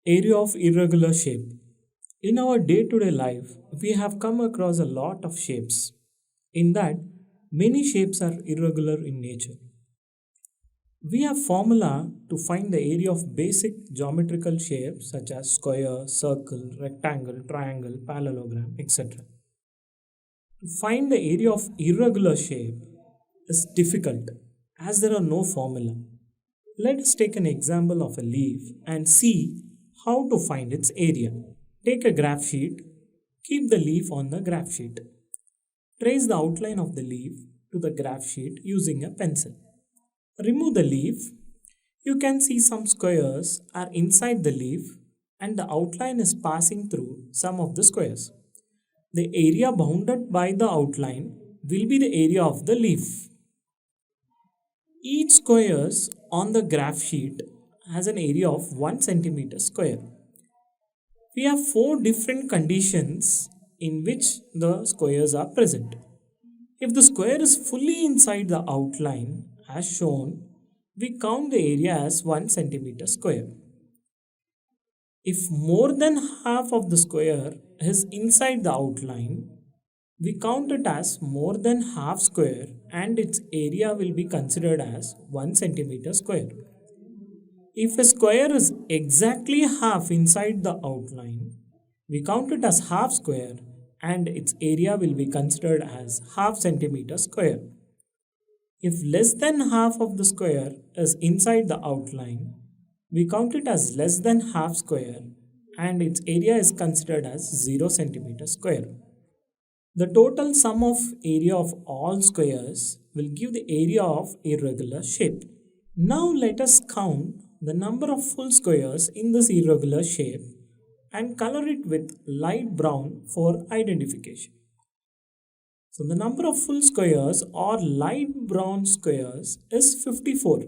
Area of irregular shape. In our day to day life, we have come across a lot of shapes. In that, many shapes are irregular in nature. We have formula to find the area of basic geometrical shapes such as square, circle, rectangle, triangle, parallelogram, etc. To find the area of irregular shape is difficult as there are no formula. Let us take an example of a leaf and see how to find its area. Take a graph sheet, keep the leaf on the graph sheet. Trace the outline of the leaf to the graph sheet using a pencil. Remove the leaf. You can see some squares are inside the leaf and the outline is passing through some of the squares. The area bounded by the outline will be the area of the leaf. Each squares on the graph sheet has an area of 1 centimeter square. We have 4 different conditions in which the squares are present. If the square is fully inside the outline as shown, we count the area as 1 centimeter square. If more than half of the square is inside the outline, we count it as more than half square and its area will be considered as 1 centimeter square. If a square is exactly half inside the outline, we count it as half square and its area will be considered as half centimeter square. If less than half of the square is inside the outline, we count it as less than half square and its area is considered as 0 centimeter square. The total sum of area of all squares will give the area of irregular shape. Now let us count the number of full squares in this irregular shape and color it with light brown for identification. So the number of full squares or light brown squares is 54.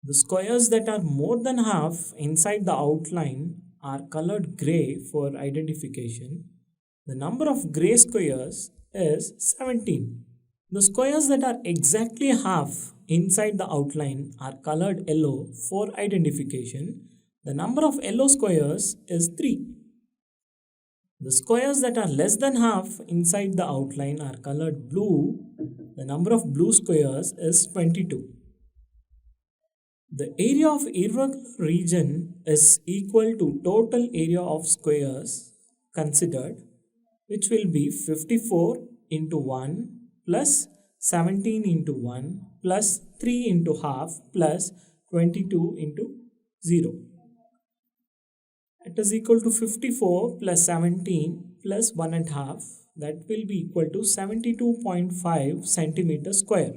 The squares that are more than half inside the outline are colored gray for identification. The number of gray squares is 17. The squares that are exactly half inside the outline are colored yellow for identification. The number of yellow squares is 3. The squares that are less than half inside the outline are colored blue. The number of blue squares is 22. The area of irregular region is equal to total area of squares considered, which will be 54 into 1 plus 17 into 1 plus 3 into half plus 22 into 0. It is equal to 54 plus 17 plus 1 and half, that will be equal to 72.5 centimeter square.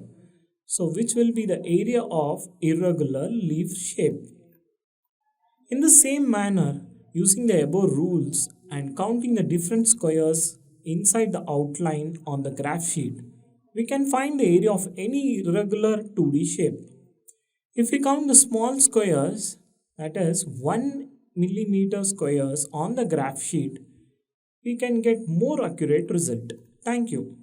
So which will be the area of irregular leaf shape. In the same manner, using the above rules and counting the different squares inside the outline on the graph sheet, we can find the area of any irregular 2D shape. If we count the small squares, that is 1 millimeter squares on the graph sheet, we can get more accurate result. Thank you.